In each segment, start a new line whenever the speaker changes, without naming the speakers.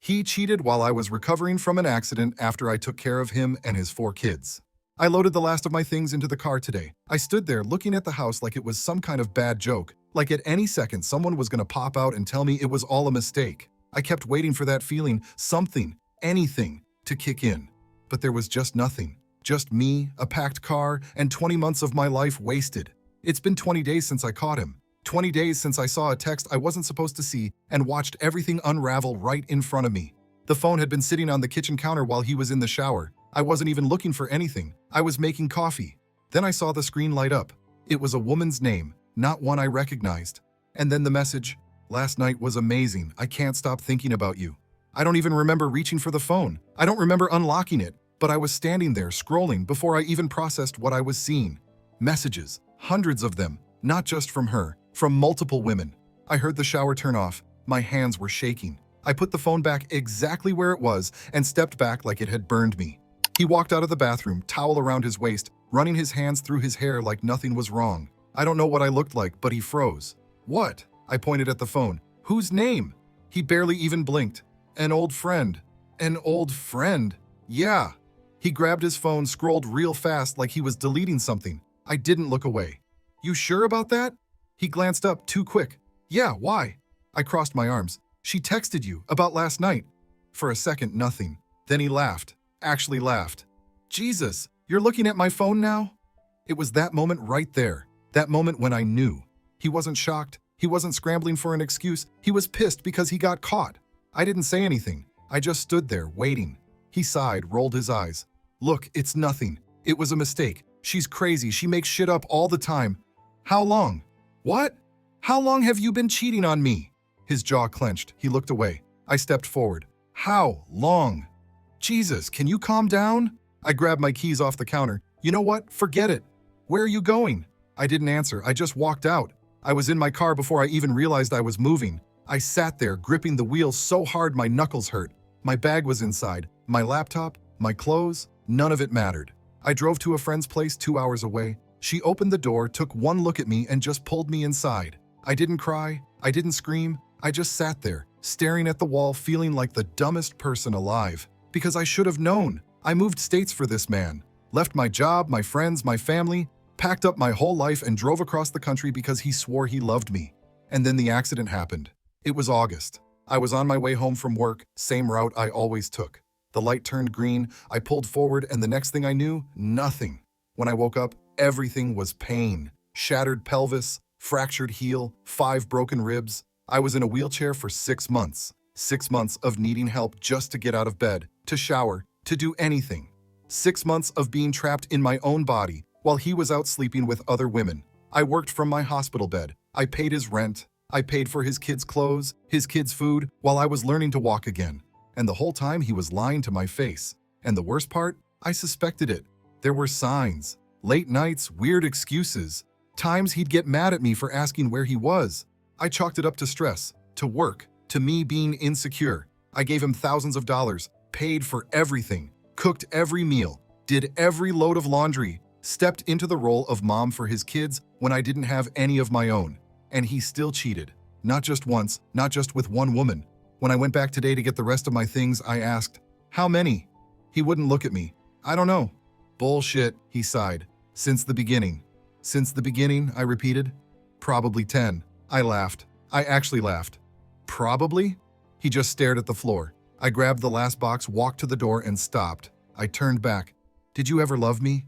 He cheated while I was recovering from an accident after I took care of him and his 4 kids. I loaded the last of my things into the car today. I stood there looking at the house like it was some kind of bad joke, like at any second someone was going to pop out and tell me it was all a mistake. I kept waiting for that feeling, something, anything, to kick in. But there was just nothing. Just me, a packed car, and 20 months of my life wasted. It's been 20 days since I caught him. 20 days since I saw a text I wasn't supposed to see and watched everything unravel right in front of me. The phone had been sitting on the kitchen counter while he was in the shower. I wasn't even looking for anything. I was making coffee. Then I saw the screen light up. It was a woman's name, not one I recognized. And then the message, "Last night was amazing. I can't stop thinking about you." I don't even remember reaching for the phone. I don't remember unlocking it, but I was standing there scrolling before I even processed what I was seeing. Messages, hundreds of them, not just from her, from multiple women. I heard the shower turn off. My hands were shaking. I put the phone back exactly where it was and stepped back like it had burned me. He walked out of the bathroom, towel around his waist, running his hands through his hair like nothing was wrong. I don't know what I looked like, but he froze. "What?" I pointed at the phone. "Whose name?" He barely even blinked. "An old friend." "An old friend?" "Yeah." He grabbed his phone, scrolled real fast like he was deleting something. I didn't look away. "You sure about that?" He glanced up too quick. "Yeah, why?" I crossed my arms. "She texted you about last night." For a second, nothing. Then he laughed. Actually laughed. "Jesus, you're looking at my phone now?" It was that moment right there. That moment when I knew. He wasn't shocked. He wasn't scrambling for an excuse. He was pissed because he got caught. I didn't say anything. I just stood there, waiting. He sighed, rolled his eyes. "Look, it's nothing. It was a mistake. She's crazy. She makes shit up all the time." "How long?" "What? How long have you been cheating on me?" His jaw clenched. He looked away. I stepped forward. "How long?" "Jesus, can you calm down?" I grabbed my keys off the counter. "You know what? Forget it. Where are you going?" I didn't answer. I just walked out. I was in my car before I even realized I was moving. I sat there, gripping the wheel so hard my knuckles hurt. My bag was inside. My laptop, my clothes, none of it mattered. I drove to a friend's place 2 hours away. She opened the door, took one look at me, and just pulled me inside. I didn't cry. I didn't scream. I just sat there, staring at the wall, feeling like the dumbest person alive. Because I should have known. I moved states for this man. Left my job, my friends, my family, packed up my whole life and drove across the country because he swore he loved me. And then the accident happened. It was August. I was on my way home from work, same route I always took. The light turned green, I pulled forward, and the next thing I knew, nothing. When I woke up, everything was pain. Shattered pelvis, fractured heel, 5 broken ribs. I was in a wheelchair for 6 months. 6 months of needing help just to get out of bed, to shower, to do anything. 6 months of being trapped in my own body while he was out sleeping with other women. I worked from my hospital bed. I paid his rent. I paid for his kids' clothes, his kids' food, while I was learning to walk again. And the whole time he was lying to my face. And the worst part, I suspected it. There were signs. Late nights, weird excuses. Times he'd get mad at me for asking where he was. I chalked it up to stress, to work, to me being insecure. I gave him thousands of dollars, paid for everything, cooked every meal, did every load of laundry, stepped into the role of mom for his kids when I didn't have any of my own. And he still cheated. Not just once, not just with one woman. When I went back today to get the rest of my things, I asked, "How many?" He wouldn't look at me. "I don't know." "Bullshit," he sighed. "Since the beginning." "Since the beginning," I repeated. "Probably 10. I laughed. I actually laughed. "Probably?" He just stared at the floor. I grabbed the last box, walked to the door, and stopped. I turned back. "Did you ever love me?"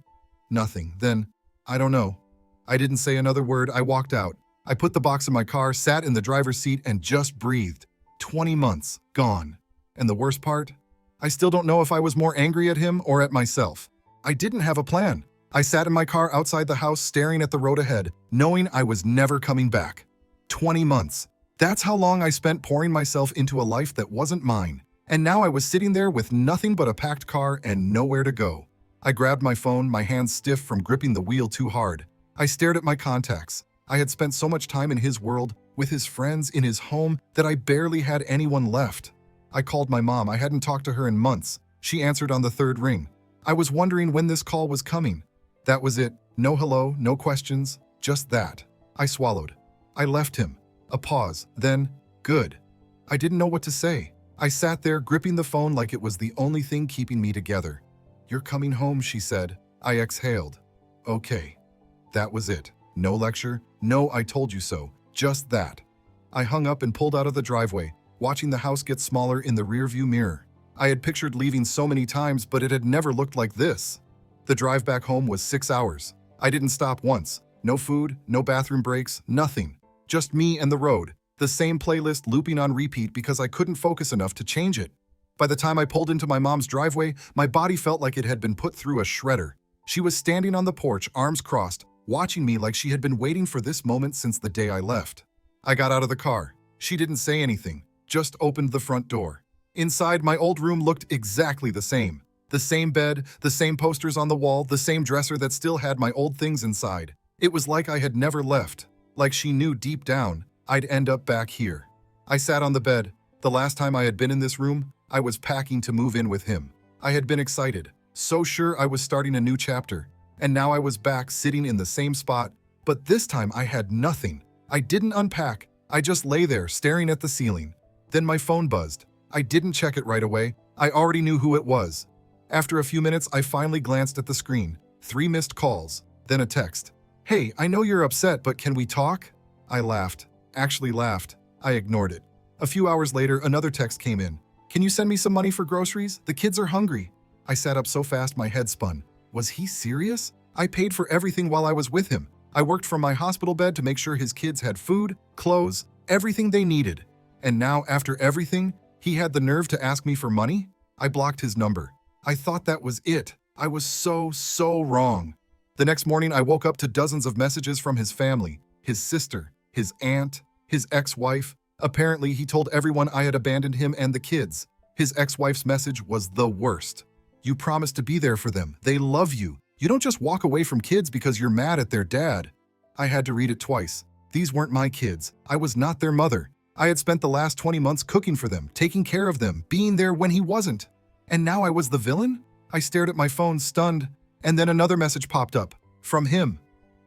"Nothing." "Then, I don't know." I didn't say another word. I walked out. I put the box in my car, sat in the driver's seat, and just breathed. 20 months, gone. And the worst part? I still don't know if I was more angry at him or at myself. I didn't have a plan. I sat in my car outside the house, staring at the road ahead, knowing I was never coming back. 20 months. That's how long I spent pouring myself into a life that wasn't mine. And now I was sitting there with nothing but a packed car and nowhere to go. I grabbed my phone, my hands stiff from gripping the wheel too hard. I stared at my contacts. I had spent so much time in his world, with his friends, in his home, that I barely had anyone left. I called my mom. I hadn't talked to her in months. She answered on the 3rd ring. I was wondering when this call was coming. That was it. No hello, no questions, just that. I swallowed. I left him. A pause. Then, good. I didn't know what to say. I sat there, gripping the phone like it was the only thing keeping me together. "You're coming home," she said. I exhaled. Okay. That was it. No lecture, no "I told you so," just that. I hung up and pulled out of the driveway, watching the house get smaller in the rearview mirror. I had pictured leaving so many times, but it had never looked like this. The drive back home was 6 hours. I didn't stop once. No food, no bathroom breaks, nothing. Just me and the road. The same playlist looping on repeat because I couldn't focus enough to change it. By the time I pulled into my mom's driveway, my body felt like it had been put through a shredder. She was standing on the porch, arms crossed, watching me like she had been waiting for this moment since the day I left. I got out of the car. She didn't say anything, just opened the front door. Inside, my old room looked exactly the same. The same bed, the same posters on the wall, the same dresser that still had my old things inside. It was like I had never left, like she knew deep down I'd end up back here. I sat on the bed. The last time I had been in this room, I was packing to move in with him. I had been excited, so sure I was starting a new chapter. And now I was back sitting in the same spot, but this time I had nothing. I didn't unpack. I just lay there staring at the ceiling. Then my phone buzzed. I didn't check it right away. I already knew who it was. After a few minutes, I finally glanced at the screen. 3 missed calls, then a text. "Hey, I know you're upset, but can we talk?" I laughed. Actually laughed. I ignored it. A few hours later, another text came in. "Can you send me some money for groceries? The kids are hungry." I sat up so fast my head spun. Was he serious? I paid for everything while I was with him. I worked from my hospital bed to make sure his kids had food, clothes, everything they needed. And now, after everything, he had the nerve to ask me for money? I blocked his number. I thought that was it. I was so wrong. The next morning, I woke up to dozens of messages from his family, his sister, his aunt, his ex-wife. Apparently, he told everyone I had abandoned him and the kids. His ex-wife's message was the worst. "You promised to be there for them. They love you. You don't just walk away from kids because you're mad at their dad." I had to read it twice. These weren't my kids. I was not their mother. I had spent the last 20 months cooking for them, taking care of them, being there when he wasn't. And now I was the villain? I stared at my phone, stunned, and then another message popped up. From him.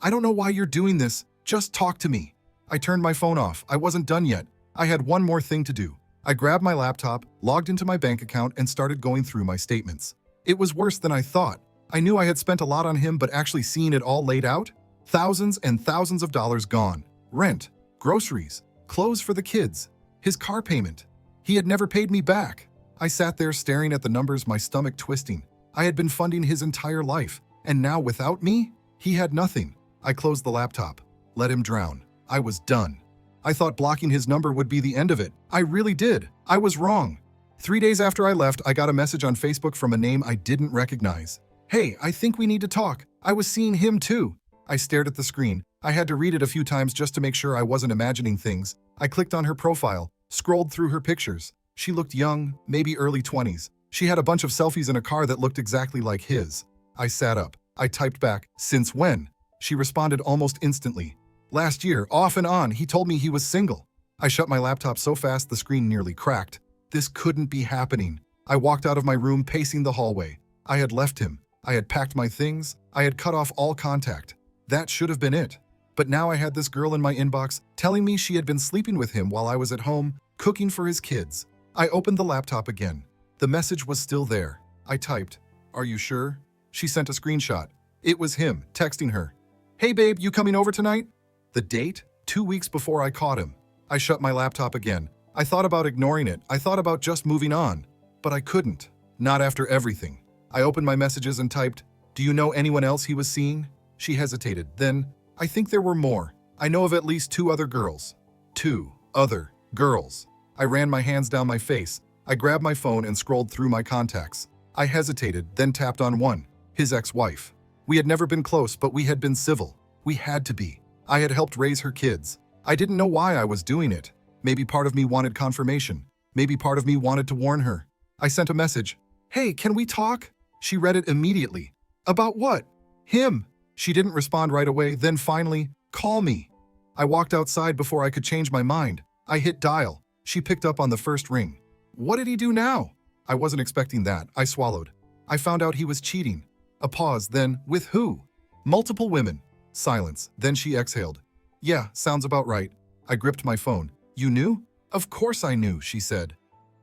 "I don't know why you're doing this. Just talk to me." I turned my phone off. I wasn't done yet. I had one more thing to do. I grabbed my laptop, logged into my bank account, and started going through my statements. It was worse than I thought. I knew I had spent a lot on him, but actually seeing it all laid out? Thousands and thousands of dollars gone. Rent, groceries, clothes for the kids, his car payment. He had never paid me back. I sat there staring at the numbers, my stomach twisting. I had been funding his entire life, and now without me, he had nothing. I closed the laptop, let him drown. I was done. I thought blocking his number would be the end of it. I really did. I was wrong. 3 days after I left, I got a message on Facebook from a name I didn't recognize. "Hey, I think we need to talk. I was seeing him too." I stared at the screen. I had to read it a few times just to make sure I wasn't imagining things. I clicked on her profile, scrolled through her pictures. She looked young, maybe early 20s. She had a bunch of selfies in a car that looked exactly like his. I sat up. I typed back, "Since when?" She responded almost instantly. "Last year, off and on, he told me he was single." I shut my laptop so fast the screen nearly cracked. This couldn't be happening. I walked out of my room, pacing the hallway. I had left him. I had packed my things. I had cut off all contact. That should have been it. But now I had this girl in my inbox telling me she had been sleeping with him while I was at home, cooking for his kids. I opened the laptop again. The message was still there. I typed, "Are you sure?" She sent a screenshot. It was him, texting her. "Hey babe, you coming over tonight?" The date? 2 weeks before I caught him. I shut my laptop again. I thought about ignoring it. I thought about just moving on. But I couldn't. Not after everything. I opened my messages and typed, "Do you know anyone else he was seeing?" She hesitated. Then, "I think there were more. I know of at least 2 other girls." 2 other girls. I ran my hands down my face. I grabbed my phone and scrolled through my contacts. I hesitated, then tapped on one. His ex-wife. We had never been close, but we had been civil. We had to be. I had helped raise her kids. I didn't know why I was doing it. Maybe part of me wanted confirmation. Maybe part of me wanted to warn her. I sent a message. "Hey, can we talk?" She read it immediately. "About what?" "Him." She didn't respond right away, then finally, "Call me." I walked outside before I could change my mind. I hit dial. She picked up on the first ring. "What did he do now?" I wasn't expecting that. I swallowed. I found out he was cheating. A pause, then, "With who?" "Multiple women." Silence. Then she exhaled. "Yeah, sounds about right." I gripped my phone. "You knew?" "Of course I knew," she said.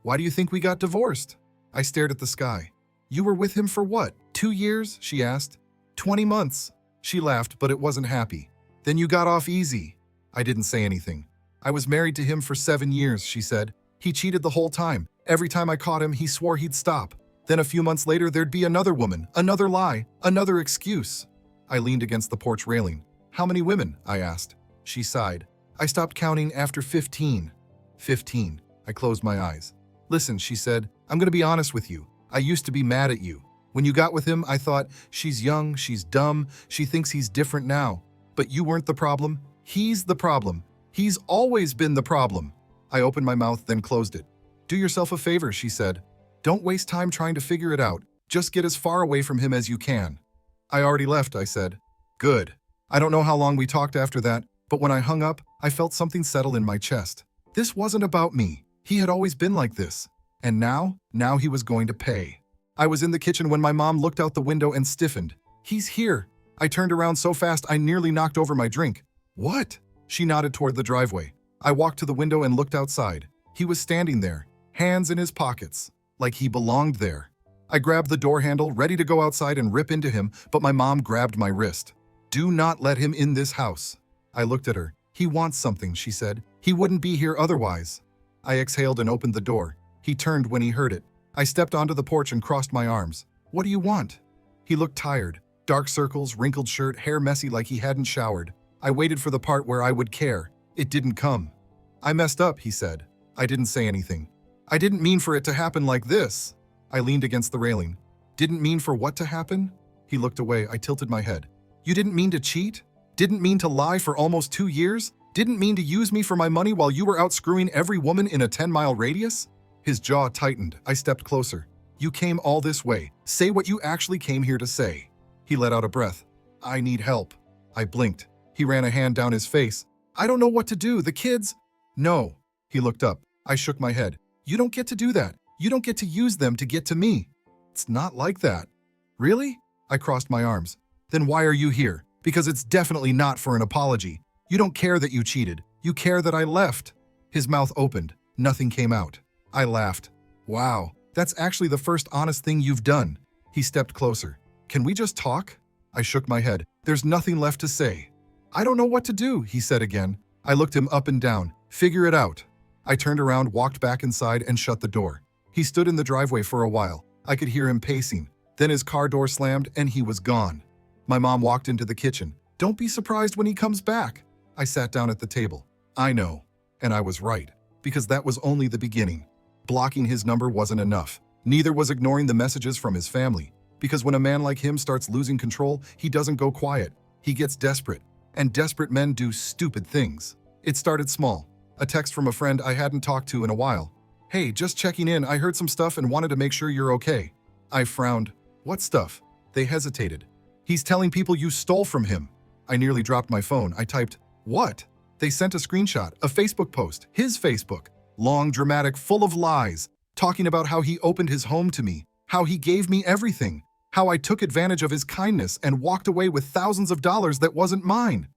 Why do you think we got divorced? I stared at the sky. You were with him for what, 2 years? She asked. 20 months. She laughed, but it wasn't happy. Then you got off easy. I didn't say anything. I was married to him for 7 years, she said. He cheated the whole time. Every time I caught him, he swore he'd stop. Then a few months later, there'd be another woman, another lie, another excuse. I leaned against the porch railing. How many women? I asked. She sighed. I stopped counting after 15. 15. I closed my eyes. Listen, she said, I'm going to be honest with you. I used to be mad at you. When you got with him, I thought, she's young, she's dumb, she thinks he's different now. But you weren't the problem. He's the problem. He's always been the problem. I opened my mouth, then closed it. Do yourself a favor, she said. Don't waste time trying to figure it out. Just get as far away from him as you can. I already left, I said. Good. I don't know how long we talked after that, but when I hung up, I felt something settle in my chest. This wasn't about me. He had always been like this. And now he was going to pay. I was in the kitchen when my mom looked out the window and stiffened. He's here. I turned around so fast I nearly knocked over my drink. What? She nodded toward the driveway. I walked to the window and looked outside. He was standing there, hands in his pockets, like he belonged there. I grabbed the door handle, ready to go outside and rip into him, but my mom grabbed my wrist. Do not let him in this house. I looked at her. He wants something, she said. He wouldn't be here otherwise. I exhaled and opened the door. He turned when he heard it. I stepped onto the porch and crossed my arms. What do you want? He looked tired. Dark circles, wrinkled shirt, hair messy like he hadn't showered. I waited for the part where I would care. It didn't come. I messed up, he said. I didn't say anything. I didn't mean for it to happen like this. I leaned against the railing. Didn't mean for what to happen? He looked away. I tilted my head. You didn't mean to cheat? Didn't mean to lie for almost 2 years? Didn't mean to use me for my money while you were out screwing every woman in a 10-mile radius? His jaw tightened. I stepped closer. You came all this way. Say what you actually came here to say. He let out a breath. I need help. I blinked. He ran a hand down his face. I don't know what to do. The kids... No. He looked up. I shook my head. You don't get to do that. You don't get to use them to get to me. It's not like that. Really? I crossed my arms. Then why are you here? Because it's definitely not for an apology. You don't care that you cheated. You care that I left. His mouth opened. Nothing came out. I laughed. Wow, that's actually the first honest thing you've done. He stepped closer. Can we just talk? I shook my head. There's nothing left to say. I don't know what to do, he said again. I looked him up and down. Figure it out. I turned around, walked back inside, and shut the door. He stood in the driveway for a while. I could hear him pacing. Then his car door slammed, and he was gone. My mom walked into the kitchen. Don't be surprised when he comes back. I sat down at the table. I know. And I was right. Because that was only the beginning. Blocking his number wasn't enough. Neither was ignoring the messages from his family. Because when a man like him starts losing control, he doesn't go quiet. He gets desperate. And desperate men do stupid things. It started small. A text from a friend I hadn't talked to in a while. Hey, just checking in. I heard some stuff and wanted to make sure you're okay. I frowned. What stuff? They hesitated. He's telling people you stole from him. I nearly dropped my phone. I typed, what? They sent a screenshot, a Facebook post, his Facebook. Long, dramatic, full of lies. Talking about how he opened his home to me. How he gave me everything. How I took advantage of his kindness and walked away with thousands of dollars that wasn't mine.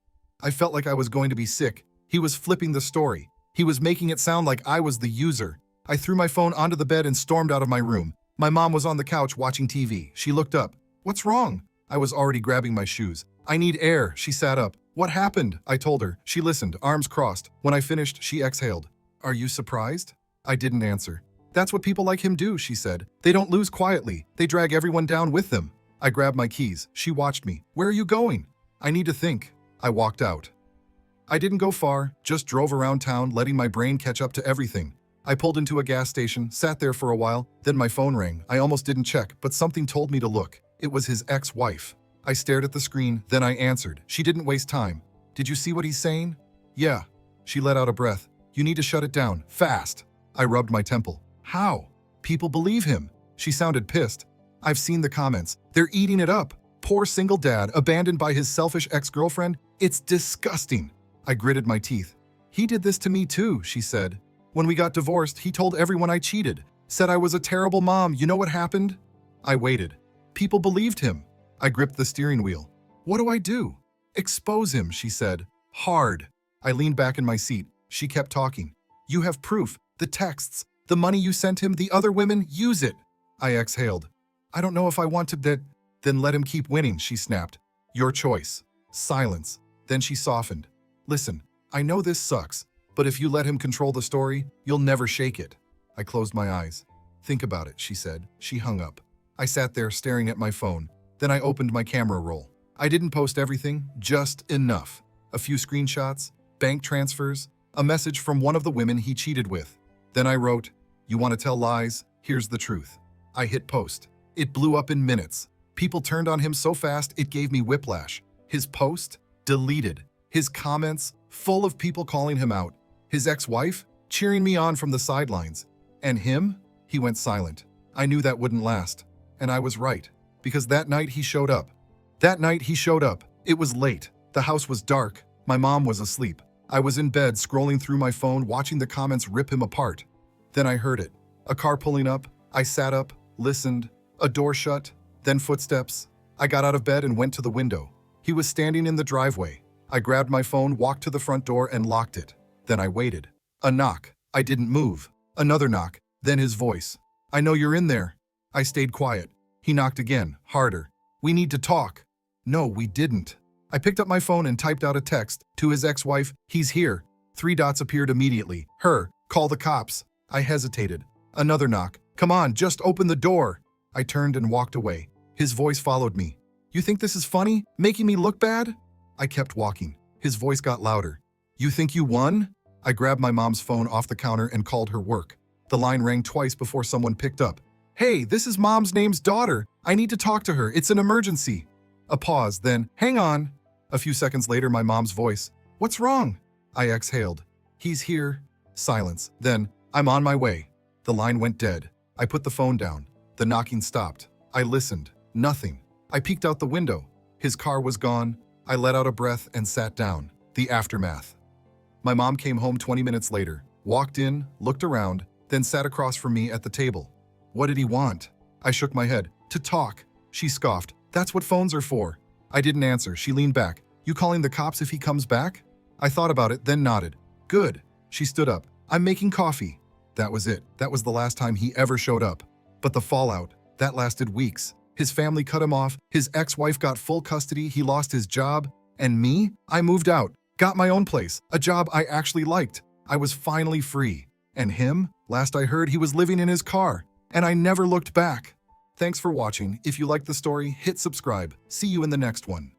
I felt like I was going to be sick. He was flipping the story. He was making it sound like I was the user. I threw my phone onto the bed and stormed out of my room. My mom was on the couch watching TV. She looked up. What's wrong? I was already grabbing my shoes. I need air. She sat up. What happened? I told her. She listened, arms crossed. When I finished, she exhaled. Are you surprised? I didn't answer. That's what people like him do, she said. They don't lose quietly. They drag everyone down with them. I grabbed my keys. She watched me. Where are you going? I need to think. I walked out. I didn't go far, just drove around town, letting my brain catch up to everything. I pulled into a gas station, sat there for a while, then my phone rang. I almost didn't check, but something told me to look. It was his ex-wife. I stared at the screen, then I answered. She didn't waste time. Did you see what he's saying? Yeah. She let out a breath. You need to shut it down, fast. I rubbed my temple. How? People believe him. She sounded pissed. I've seen the comments. They're eating it up. Poor single dad, abandoned by his selfish ex-girlfriend. It's disgusting. I gritted my teeth. He did this to me too, she said. When we got divorced, he told everyone I cheated. Said I was a terrible mom. You know what happened? I waited. People believed him. I gripped the steering wheel. What do I do? Expose him, she said. Hard. I leaned back in my seat. She kept talking. You have proof. The texts. The money you sent him, the other women, use it. I exhaled. I don't know if I want to that. Then let him keep winning, she snapped. Your choice. Silence. Then she softened. Listen, I know this sucks, but if you let him control the story, you'll never shake it. I closed my eyes. Think about it, she said. She hung up. I sat there staring at my phone. Then I opened my camera roll. I didn't post everything, just enough. A few screenshots, bank transfers, a message from one of the women he cheated with. Then I wrote, "You want to tell lies? Here's the truth." I hit post. It blew up in minutes. People turned on him so fast it gave me whiplash. His post? Deleted. His comments? Full of people calling him out. His ex-wife? Cheering me on from the sidelines. And him? He went silent. I knew that wouldn't last. And I was right. Because that night he showed up. It was late. The house was dark. My mom was asleep. I was in bed scrolling through my phone watching the comments rip him apart. Then I heard it. A car pulling up. I sat up, listened. A door shut. Then footsteps. I got out of bed and went to the window. He was standing in the driveway. I grabbed my phone, walked to the front door, and locked it. Then I waited. A knock. I didn't move. Another knock. Then his voice. "I know you're in there." I stayed quiet. He knocked again, harder. "We need to talk." No, we didn't. I picked up my phone and typed out a text to his ex-wife. "He's here." 3 dots appeared immediately. Her. "Call the cops." I hesitated. Another knock. "Come on, just open the door." I turned and walked away. His voice followed me. "You think this is funny? Making me look bad?" I kept walking. His voice got louder. "You think you won?" I grabbed my mom's phone off the counter and called her work. The line rang twice before someone picked up. "Hey, this is Mom's name's daughter. I need to talk to her. It's an emergency." A pause, then, "Hang on." A few seconds later, my mom's voice. "What's wrong?" I exhaled. "He's here." Silence. Then, "I'm on my way." The line went dead. I put the phone down. The knocking stopped. I listened. Nothing. I peeked out the window. His car was gone. I let out a breath and sat down. The aftermath. My mom came home 20 minutes later, walked in, looked around, then sat across from me at the table. "What did he want?" I shook my head. "To talk." She scoffed. "That's what phones are for." I didn't answer. She leaned back. "You calling the cops if he comes back?" I thought about it, then nodded. "Good." She stood up. "I'm making coffee." That was it. That was the last time he ever showed up. But the fallout, that lasted weeks. His family cut him off. His ex-wife got full custody. He lost his job. And me? I moved out. Got my own place. A job I actually liked. I was finally free. And him? Last I heard, he was living in his car. And I never looked back. Thanks for watching. If you liked the story, hit subscribe. See you in the next one.